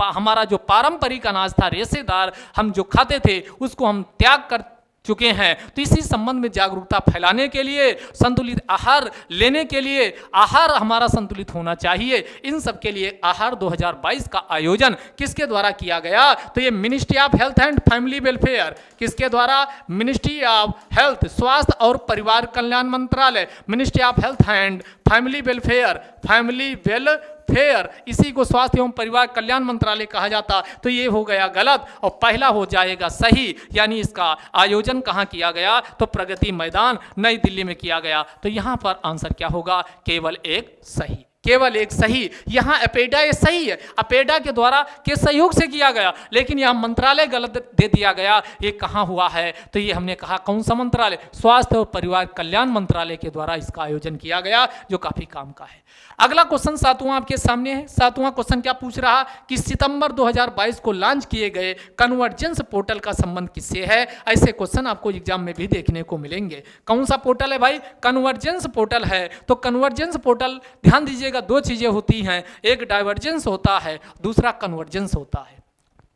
हमारा जो पारंपरिक अनाज था रेशेदार हम जो खाते थे उसको हम त्याग कर चुके हैं। तो इसी संबंध में जागरूकता फैलाने के लिए, संतुलित आहार लेने के लिए, आहार हमारा संतुलित होना चाहिए, इन सब के लिए आहार 2022 का आयोजन किसके द्वारा किया गया? तो ये ministry of health and family welfare, किसके द्वारा? मिनिस्ट्री ऑफ हेल्थ, स्वास्थ्य और परिवार कल्याण मंत्रालय, ministry of health and family welfare, family welfare, इसी को स्वास्थ्य एवं परिवार कल्याण मंत्रालय कहा जाता। तो ये हो गया गलत और पहला हो जाएगा सही। यानी इसका आयोजन कहाँ किया गया? तो प्रगति मैदान नई दिल्ली में किया गया। तो यहाँ पर आंसर क्या होगा? केवल एक सही, केवल एक सही। यहाँ अपेडा ये सही है, अपेडा के द्वारा के सहयोग से किया गया, लेकिन यहाँ मंत्रालय गलत दे दिया गया। ये कहाँ हुआ है? तो ये हमने कहा कौन सा मंत्रालय? स्वास्थ्य और परिवार कल्याण मंत्रालय के द्वारा इसका आयोजन किया गया, जो काफी काम का है। अगला क्वेश्चन 7वां आपके सामने है। 7वां क्वेश्चन क्या पूछ रहा कि सितंबर 2022 को लॉन्च किए गए कन्वर्जेंस पोर्टल का संबंध किससे है? ऐसे क्वेश्चन आपको एग्जाम में भी देखने को मिलेंगे। कौन सा पोर्टल है भाई? कन्वर्जेंस पोर्टल है। तो कन्वर्जेंस पोर्टल, ध्यान दीजिएगा, दो चीजें होती हैं, एक डाइवर्जेंस होता है, दूसरा कन्वर्जेंस होता है।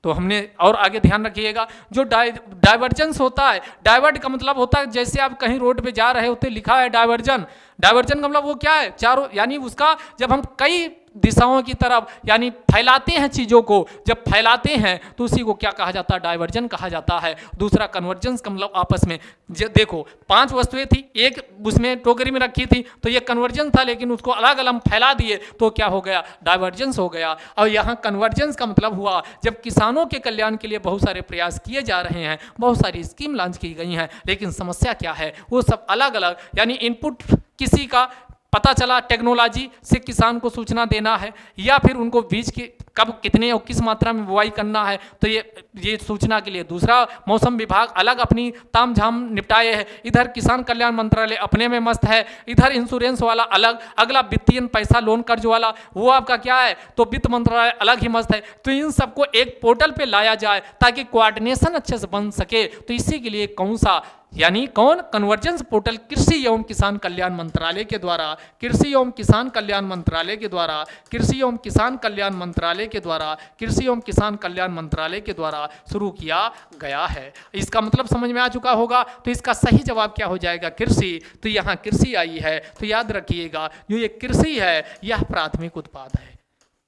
तो हमने और आगे ध्यान रखिएगा, जो डाइवर्जेंस होता है, डाइवर्ट का मतलब होता है जैसे आप कहीं रोड पे जा रहे होते, लिखा है डाइवर्जन, डाइवर्जन का मतलब वो क्या है? चारों, यानी उसका जब हम कई दिशाओं की तरफ यानी फैलाते हैं चीज़ों को, जब फैलाते हैं तो उसी को क्या कहा जाता है? डाइवर्जन कहा जाता है। दूसरा कन्वर्जेंस का मतलब आपस में, देखो 5 वस्तुएं थी, एक उसमें टोकरी में रखी थी, तो ये कन्वर्जेंस था, लेकिन उसको अलग अलग फैला दिए तो क्या हो गया? डाइवर्जेंस हो गया। और यहाँ कन्वर्जेंस का मतलब हुआ जब किसानों के कल्याण के लिए बहुत सारे प्रयास किए जा रहे हैं, बहुत सारी स्कीम लॉन्च की गई हैं, लेकिन समस्या क्या है? वो सब अलग अलग, यानी इनपुट किसी का पता चला टेक्नोलॉजी से किसान को सूचना देना है, या फिर उनको बीज के कब कितने और किस मात्रा में बुआई करना है, तो ये सूचना के लिए दूसरा मौसम विभाग अलग अपनी तामझाम निपटाए है। इधर किसान कल्याण मंत्रालय अपने में मस्त है, इधर इंश्योरेंस वाला अलग, अगला वित्तीय पैसा लोन कर्ज वाला वो आपका क्या है? तो वित्त मंत्रालय अलग ही मस्त है। तो इन सबको एक पोर्टल पे लाया जाए ताकि कोऑर्डिनेशन अच्छे से बन सके। तो इसी के लिए कौन सा, यानी कौन? कन्वर्जेंस पोर्टल कृषि एवं किसान कल्याण मंत्रालय के द्वारा, कृषि एवं किसान कल्याण मंत्रालय के द्वारा, कृषि एवं किसान कल्याण मंत्रालय के द्वारा, कृषि एवं किसान कल्याण मंत्रालय के द्वारा शुरू किया गया है। इसका मतलब समझ में आ चुका होगा। तो इसका सही जवाब क्या हो जाएगा? कृषि। तो यहाँ कृषि आई है, तो याद रखिएगा जो ये कृषि है यह प्राथमिक उत्पाद है।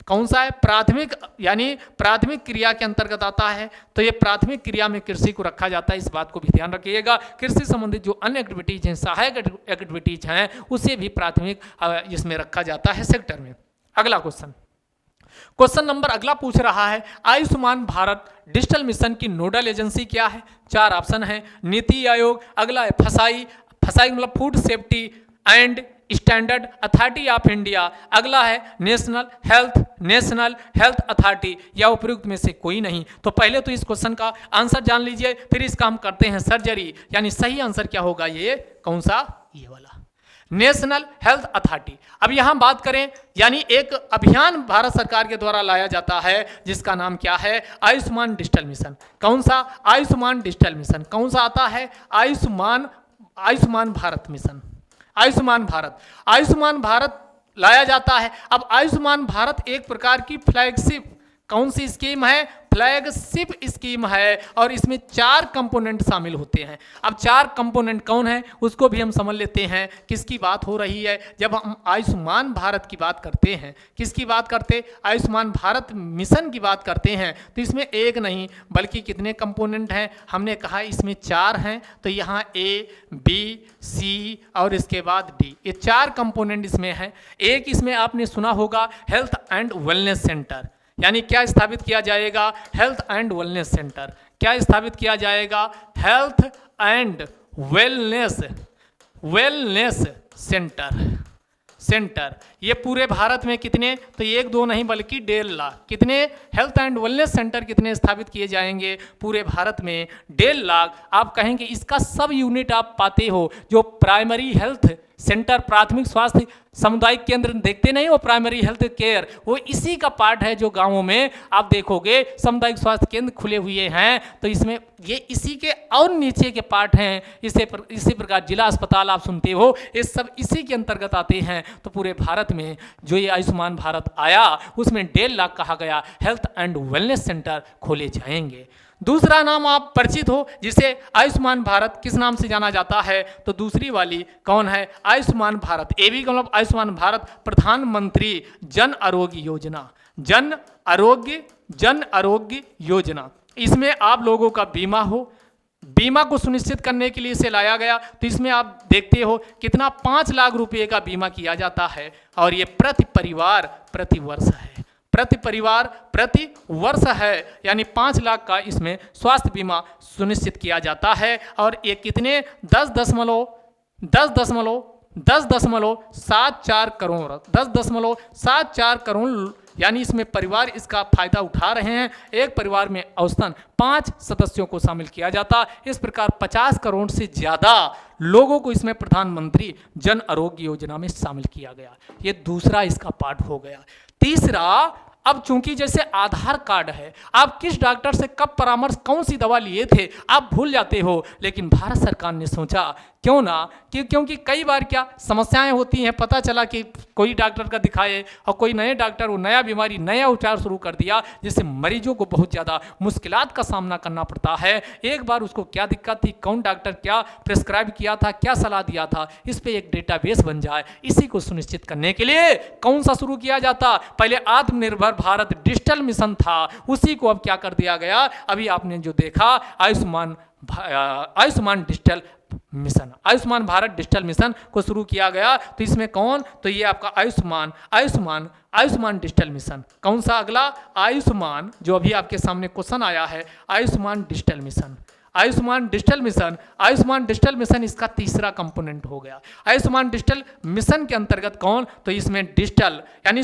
कौन सा है? प्राथमिक, यानी प्राथमिक क्रिया के अंतर्गत आता है। तो ये प्राथमिक क्रिया में कृषि को रखा जाता है, इस बात को भी ध्यान रखिएगा। कृषि संबंधित जो अन्य एक्टिविटीज हैं, सहायक एक्टिविटीज हैं, उसे भी प्राथमिक इसमें रखा जाता है सेक्टर में। अगला क्वेश्चन नंबर अगला पूछ रहा है आयुष्मान भारत डिजिटल मिशन की नोडल एजेंसी क्या है? 4 ऑप्शन है। नीति आयोग, अगला है फसाई, फसाई मतलब food safety and standard authority of India, अगला है नेशनल हेल्थ अथॉरिटी, या उपयुक्त में से कोई नहीं। तो पहले तो इस क्वेश्चन का आंसर जान लीजिए, फिर इसका हम करते हैं सर्जरी। यानी सही आंसर क्या होगा? ये कौन सा? ये वाला, नेशनल हेल्थ अथॉरिटी। अब यहां बात करें, यानी एक अभियान भारत सरकार के द्वारा लाया जाता है जिसका नाम क्या है? Ayushman digital mission. कौन सा? Ayushman digital mission. कौन सा आता है? आयुष्मान भारत मिशन, आयुष्मान भारत लाया जाता है। अब आयुष्मान भारत एक प्रकार की फ्लैगशिप, कौन सी स्कीम है? फ्लैगशिप स्कीम है, और इसमें 4 कंपोनेंट शामिल होते हैं। अब 4 कंपोनेंट कौन है उसको भी हम समझ लेते हैं। किसकी बात हो रही है जब हम आयुष्मान भारत की बात करते हैं? किसकी बात करते? आयुष्मान भारत मिशन की बात करते हैं। तो इसमें एक नहीं बल्कि कितने कंपोनेंट हैं? हमने कहा इसमें 4 हैं। तो यहाँ A, B, C और इसके बाद D, ये 4 कंपोनेंट इसमें हैं। एक इसमें आपने सुना होगा हेल्थ एंड वेलनेस सेंटर, यानी क्या स्थापित किया जाएगा? Health and wellness centre. क्या स्थापित किया जाएगा? Health and wellness centre. ये पूरे भारत में कितने? तो 1 2 नहीं बल्कि 1.5 लाख। कितने हेल्थ एंड वेलनेस सेंटर कितने स्थापित किए जाएंगे? पूरे भारत में 1.5 लाख। आप कहेंगे इसका सब यूनिट आप पाते हो, जो प्राइमरी हेल्थ सेंटर, प्राथमिक स्वास्थ्य सामुदायिक केंद्र देखते नहीं हो, प्राइमरी हेल्थ केयर, वो इसी का पार्ट है। जो गांवों में आप देखोगे सामुदायिक स्वास्थ्य केंद्र खुले हुए हैं, तो इसमें ये इसी के और नीचे के पार्ट हैं। इसी प्रकार जिला अस्पताल आप सुनते हो, ये सब इसी के अंतर्गत आते हैं। तो पूरे भारत में जो ये आयुष्मान भारत आया उसमें 1.5 लाख कहा गया हेल्थ एंड वेलनेस सेंटर खोले जाएंगे। दूसरा नाम आप परिचित हो जिसे आयुष्मान भारत किस नाम से जाना जाता है, तो दूसरी वाली कौन है, आयुष्मान भारत। ए भी का मतलब आयुष्मान भारत प्रधानमंत्री जन आरोग्य योजना, जन आरोग्य योजना। इसमें आप लोगों का बीमा हो, बीमा को सुनिश्चित करने के लिए इसे लाया गया। तो इसमें आप देखते हो कितना 5 लाख रुपए का बीमा किया जाता है और ये प्रति परिवार प्रति वर्ष है, प्रति परिवार प्रति वर्ष है, यानी 5 लाख का इसमें स्वास्थ्य बीमा सुनिश्चित किया जाता है। और ये कितने 10.74 करोड़ 10.74 करोड़ यानी इसमें परिवार इसका फायदा उठा रहे हैं। एक परिवार में औसतन 5 सदस्यों को शामिल किया जाता। इस प्रकार 50 करोड़ से ज़्यादा लोगों को इसमें प्रधानमंत्री जन आरोग्य योजना में शामिल किया गया। ये दूसरा इसका पार्ट हो गया। तीसरा, अब चूंकि जैसे आधार कार्ड है, आप किस डॉक्टर से कब परामर्श कौन सी दवा लिए थे आप भूल जाते हो, लेकिन भारत सरकार ने सोचा क्यों ना क्योंकि कई बार क्या समस्याएं होती हैं, पता चला कि कोई डॉक्टर का दिखाए और कोई नए डॉक्टर वो नया बीमारी नया उपचार शुरू कर दिया, जिससे मरीजों को बहुत ज़्यादा मुश्किलात का सामना करना पड़ता है। एक बार उसको क्या दिक्कत थी, कौन डॉक्टर क्या प्रेस्क्राइब किया था, क्या सलाह दिया था, इस पर एक डेटाबेस बन जाए। इसी को सुनिश्चित करने के लिए कौन सा शुरू किया जाता, पहले आत्मनिर्भर भारत डिजिटल मिशन था, उसी को अब क्या कर दिया गया, अभी आपने जो देखा Ayushman digital mission, Ayushman Bharat digital mission को शुरू किया गया। तो इसमें कौन, तो ये आपका आयुष्मान डिजिटल मिशन। कौन सा अगला, आयुष्मान, जो अभी आपके सामने क्वेश्चन आया है, Ayushman digital mission. Ayushman digital mission इसका तीसरा कंपोनेंट हो गया। आयुष्मान डिजिटल मिशन के अंतर्गत कौन, तो इसमें डिजिटल यानी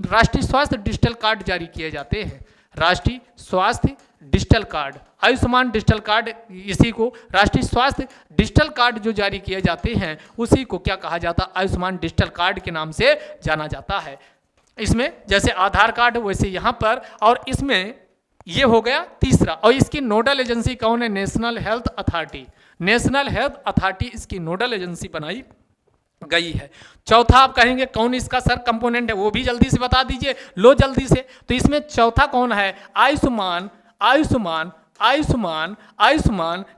राष्ट्रीय स्वास्थ्य डिजिटल कार्ड जारी किए जाते हैं। राष्ट्रीय स्वास्थ्य digital card, Ayushman digital card, इसी को राष्ट्रीय स्वास्थ्य डिजिटल कार्ड जो जारी किए जाते हैं उसी को क्या कहा जाता है, आयुष्मान डिजिटल कार्ड के नाम से जाना जाता है। इसमें जैसे आधार कार्ड वैसे यहाँ पर, और इसमें ये हो गया तीसरा। और इसकी नोडल एजेंसी कौन है, नेशनल हेल्थ अथॉरिटी इसकी नोडल एजेंसी बनाई गई है। चौथा आप कहेंगे कौन इसका सर कंपोनेंट है, वो भी जल्दी से बता दीजिए, लो जल्दी से। तो इसमें चौथा कौन है, आयुष्मान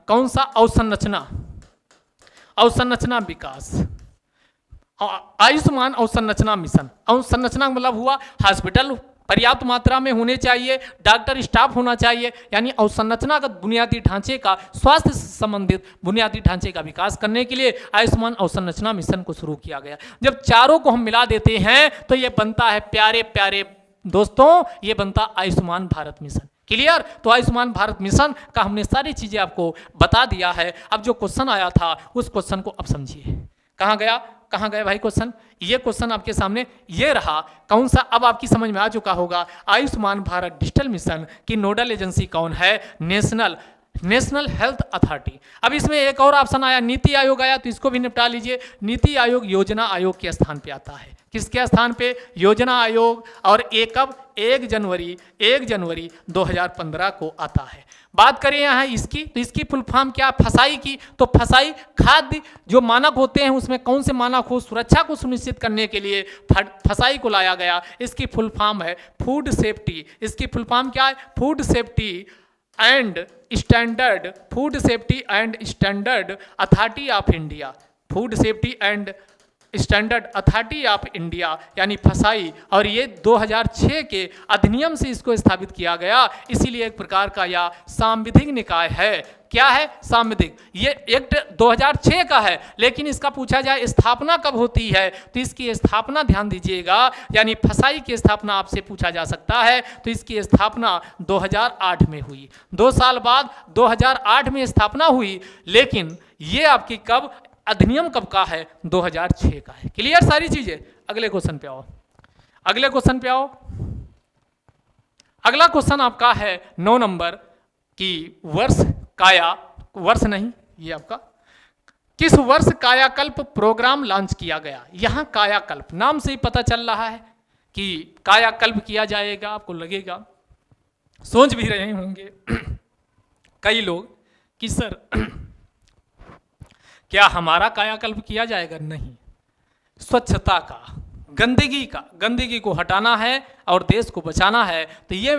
कौन सा, अवसंरचना विकास, आयुष्मान अवसंरचना मिशन। अवसंरचना मतलब हुआ हॉस्पिटल पर्याप्त मात्रा में होने चाहिए, डॉक्टर स्टाफ होना चाहिए, यानी अवसंरचनागत बुनियादी ढांचे का, स्वास्थ्य से संबंधित बुनियादी ढांचे का विकास करने के लिए आयुष्मान अवसंरचना मिशन को शुरू किया गया। जब चारों को हम मिला देते हैं तो ये बनता है, प्यारे प्यारे दोस्तों, ये बनता आयुष्मान भारत मिशन। क्लियर। तो आयुष्मान भारत मिशन का हमने सारी चीजें आपको बता दिया है। अब जो क्वेश्चन आया था उस क्वेश्चन को अब समझिए। कहाँ गया भाई क्वेश्चन, ये क्वेश्चन आपके सामने ये रहा, कौन सा, अब आपकी समझ में आ चुका होगा। आयुष्मान भारत डिजिटल मिशन की नोडल एजेंसी कौन है, नेशनल हेल्थ अथॉरिटी। अब इसमें एक और ऑप्शन आया, नीति आयोग आया, तो इसको भी निपटा लीजिए। नीति आयोग योजना आयोग के स्थान पे आता है। किसके स्थान पे, योजना आयोग। और एक कब, 1 जनवरी 2015 को आता है। बात करें यहाँ इसकी, तो इसकी फुल फॉर्म क्या, फसाई की। तो फसाई खाद्य जो मानक होते हैं उसमें कौन से मानक हो, सुरक्षा को सुनिश्चित करने के लिए फसाई को लाया गया। इसकी फुल फॉर्म है फूड सेफ्टी। इसकी फुल फॉर्म क्या है, food safety and standard authority of India, food safety and standard authority of India, यानी फसाई। और ये 2006 के अधिनियम से इसको स्थापित किया गया, इसीलिए एक प्रकार का यह सांविधिक निकाय है। क्या है, सांविधिक। ये एक्ट 2006 का है, लेकिन इसका पूछा जाए स्थापना कब होती है, तो इसकी स्थापना ध्यान दीजिएगा, यानी फसाई की स्थापना आपसे पूछा जा सकता है। तो इसकी स्थापना 2008 में हुई, 2 साल बाद 2008 में स्थापना हुई। लेकिन ये आपकी कब, अधिनियम कब का है, 2006 का है। क्लियर सारी चीजें। अगले क्वेश्चन पे आओ। अगला क्वेश्चन आपका है 9 नंबर की, ये आपका किस वर्ष कायाकल्प प्रोग्राम लॉन्च किया गया। यहां कायाकल्प नाम से ही पता चल रहा है कि कायाकल्प किया जाएगा। आपको लगेगा, सोच भी रहे होंगे कई लोग कि सर क्या हमारा कायाकल्प किया जाएगा। नहीं, स्वच्छता का, गंदगी को हटाना है और देश को बचाना है। तो ये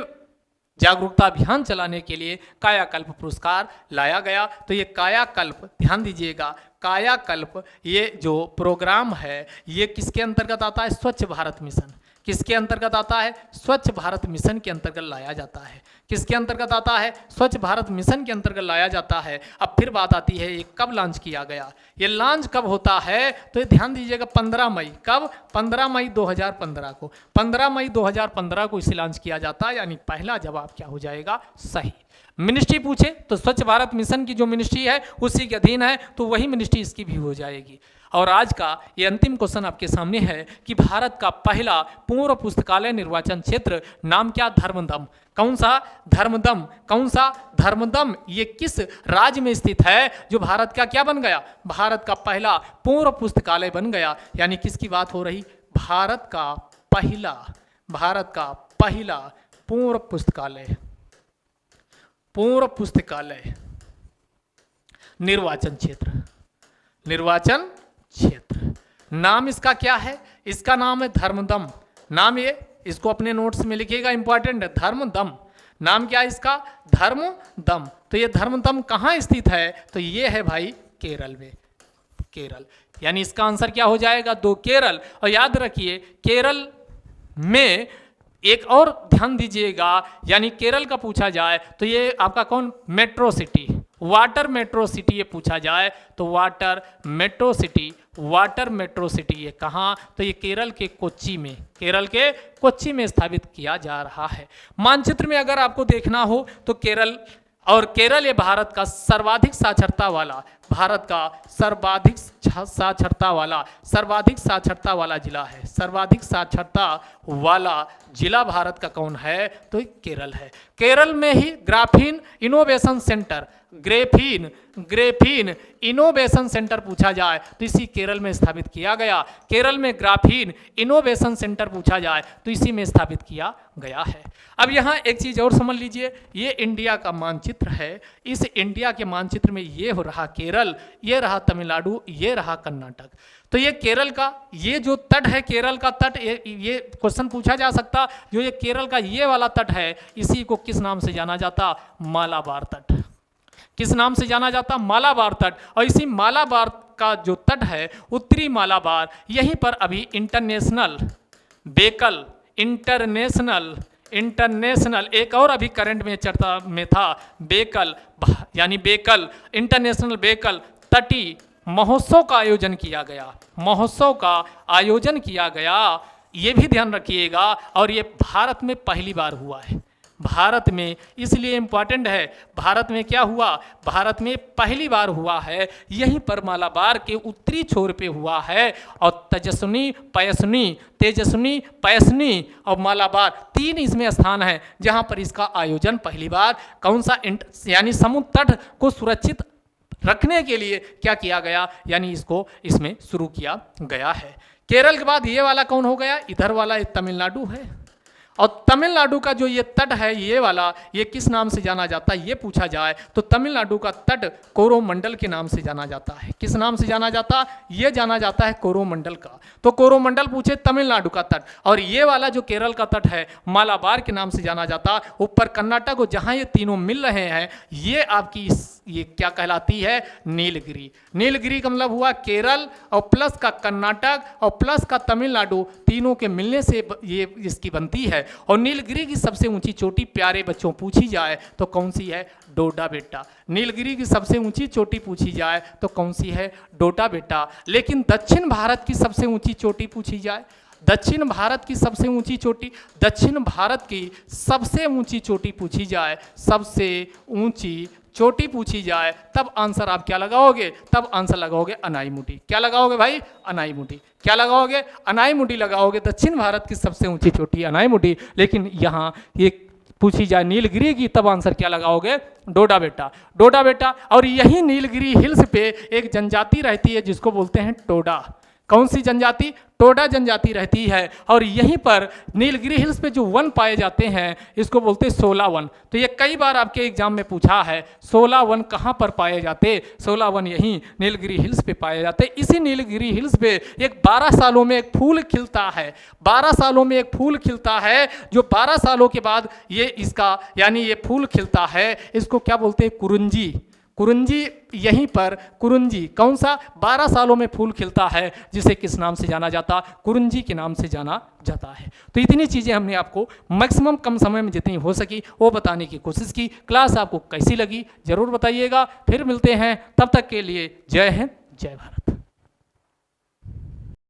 जागरूकता अभियान चलाने के लिए कायाकल्प पुरस्कार लाया गया। तो ये कायाकल्प, ध्यान दीजिएगा, कायाकल्प ये जो प्रोग्राम है ये किसके अंतर्गत आता है? स्वच्छ भारत मिशन। किसके अंतर्गत आता है? स्वच्छ भारत मिशन के अंतर्गत लाया जाता है। किसके अंतर्गत आता है? स्वच्छ भारत मिशन के अंतर्गत लाया जाता है। अब फिर बात आती है ये कब लॉन्च किया गया, ये लॉन्च कब होता है? तो ये ध्यान दीजिएगा 15 मई। कब? 15 मई 2015 को। 15 मई 2015 को इसे लॉन्च किया जाता है, यानी पहला जवाब क्या हो जाएगा? सही। मिनिस्ट्री पूछे तो स्वच्छ भारत मिशन की जो मिनिस्ट्री है उसी के अधीन है, तो वही मिनिस्ट्री इसकी भी हो जाएगी। और आज का ये अंतिम क्वेश्चन आपके सामने है कि भारत का पहला पूर्व पुस्तकालय निर्वाचन क्षेत्र नाम क्या? धर्मदम। कौन सा? धर्मदम। कौन सा? धर्मदम। ये किस राज्य में स्थित है जो भारत का क्या बन गया? भारत का पहला पूर्व पुस्तकालय बन गया। यानी किसकी बात हो रही? भारत का पहला पूर्व पुस्तकालय निर्वाचन क्षेत्र। नाम इसका क्या है? इसका नाम है धर्मदम। नाम ये, इसको अपने नोट्स में लिखिएगा, इंपॉर्टेंट है, धर्मदम। नाम क्या है इसका? धर्मदम। तो ये धर्मदम कहाँ स्थित है? तो ये है भाई केरल में। केरल, यानी इसका आंसर क्या हो जाएगा? 2, केरल। और याद रखिए केरल में एक और ध्यान दीजिएगा, यानी केरल का पूछा जाए तो ये आपका कौन? Metro city, water metro city ये पूछा जाए तो वाटर मेट्रो सिटी ये कहाँ? तो ये केरल के कोच्चि में स्थापित किया जा रहा है। मानचित्र में अगर आपको देखना हो तो केरल ये भारत का सर्वाधिक साक्षरता वाला जिला है। सर्वाधिक साक्षरता वाला जिला भारत का कौन है? तो केरल है। केरल में ही ग्राफीन इनोवेशन सेंटर पूछा जाए तो इसी केरल में स्थापित किया गया। केरल में ग्राफीन इनोवेशन सेंटर पूछा जाए तो इसी में स्थापित किया गया है। अब यहाँ एक चीज और समझ लीजिए, ये इंडिया का मानचित्र है। इस इंडिया के मानचित्र में ये हो रहा केरल, ये रहा तमिलनाडु, ये रहा कर्नाटक। तो ये केरल का ये जो तट है, केरल का तट, ये क्वेश्चन पूछा जा सकता, जो ये केरल का ये वाला तट है इसी को किस नाम से जाना जाता? मालाबार तट। किस नाम से जाना जाता? मालाबार तट। और इसी मालाबार का जो तट है, उत्तरी मालाबार, यहीं पर अभी इंटरनेशनल एक और अभी करंट में चर्चा में था, बेकल इंटरनेशनल बेकल तटी महोत्सव का आयोजन किया गया। ये भी ध्यान रखिएगा। और ये भारत में पहली बार हुआ है। भारत में इसलिए इंपॉर्टेंट है, भारत में क्या हुआ? भारत में पहली बार हुआ है। यहीं पर मालाबार के उत्तरी छोर पे हुआ है। और तेजस्विनी, पयस्नी और मालाबार 3 इसमें स्थान है जहां पर इसका आयोजन पहली बार कौन सा? यानी समुद्र तट को सुरक्षित रखने के लिए क्या किया गया? यानी इसको इसमें शुरू किया गया है। केरल के बाद ये वाला कौन हो गया? इधर वाला ये तमिलनाडु है। और तमिलनाडु का जो ये तट है ये वाला, ये किस नाम से जाना जाता है? ये पूछा जाए तो तमिलनाडु का तट कोरोमंडल के नाम से जाना जाता है। किस नाम से जाना जाता? ये जाना जाता है कोरोमंडल का। तो कोरोमंडल पूछे तमिलनाडु का तट। और ये वाला जो केरल का तट है मालाबार के नाम से जाना जाता। ऊपर कर्नाटक को जहाँ ये तीनों मिल रहे हैं, ये आपकी ये क्या कहलाती है? नीलगिरी का मतलब हुआ केरल और प्लस का कर्नाटक और प्लस का तमिलनाडु, तीनों के मिलने से ये इसकी बनती है। और नीलगिरी की सबसे ऊंची चोटी प्यारे बच्चों पूछी जाए तो कौन सी है? डोडा बेटा। नीलगिरी की सबसे ऊंची चोटी पूछी जाए तो कौन सी है? डोडा बेटा। लेकिन दक्षिण भारत की सबसे ऊंची चोटी पूछी जाए, दक्षिण भारत की सबसे ऊंची चोटी पूछी जाए, सबसे ऊंची चोटी पूछी जाए, तब आंसर आप क्या लगाओगे? तब आंसर लगाओगे अनाईमुडी। क्या लगाओगे भाई? अनाईमुडी। क्या लगाओगे? अनाईमुडी लगाओगे। दक्षिण भारत की सबसे ऊंची चोटी अनाईमुडी। लेकिन यहाँ ये पूछी जाए नीलगिरी की, तब आंसर क्या लगाओगे? डोडा बेटा। और यही नीलगिरी हिल्स पे एक जनजाति रहती है जिसको बोलते हैं टोडा। कौन सी जनजाति? टोडा जनजाति रहती है और यहीं पर नीलगिरी हिल्स पे जो वन पाए जाते हैं इसको बोलते हैं 16 वन। तो ये कई बार आपके एग्जाम में पूछा है 16 वन कहाँ पर पाए जाते, 16 वन यहीं नीलगिरी हिल्स पे पाए जाते। इसी नीलगिरी हिल्स पे एक 12 सालों में एक फूल खिलता है, 12 सालों में एक फूल खिलता है, जो 12 सालों के बाद ये इसका यानी ये फूल खिलता है, इसको क्या बोलते हैं, कुरुंजी। कुरुंजी यहीं पर कुरुंजी कौन सा 12 सालों में फूल खिलता है, जिसे किस नाम से जाना जाता, कुरुंजी के नाम से जाना जाता है। तो इतनी चीज़ें हमने आपको मैक्सिमम कम समय में जितनी हो सकी वो बताने की कोशिश की। क्लास आपको कैसी लगी ज़रूर बताइएगा। फिर मिलते हैं, तब तक के लिए जय हिंद जय भारत।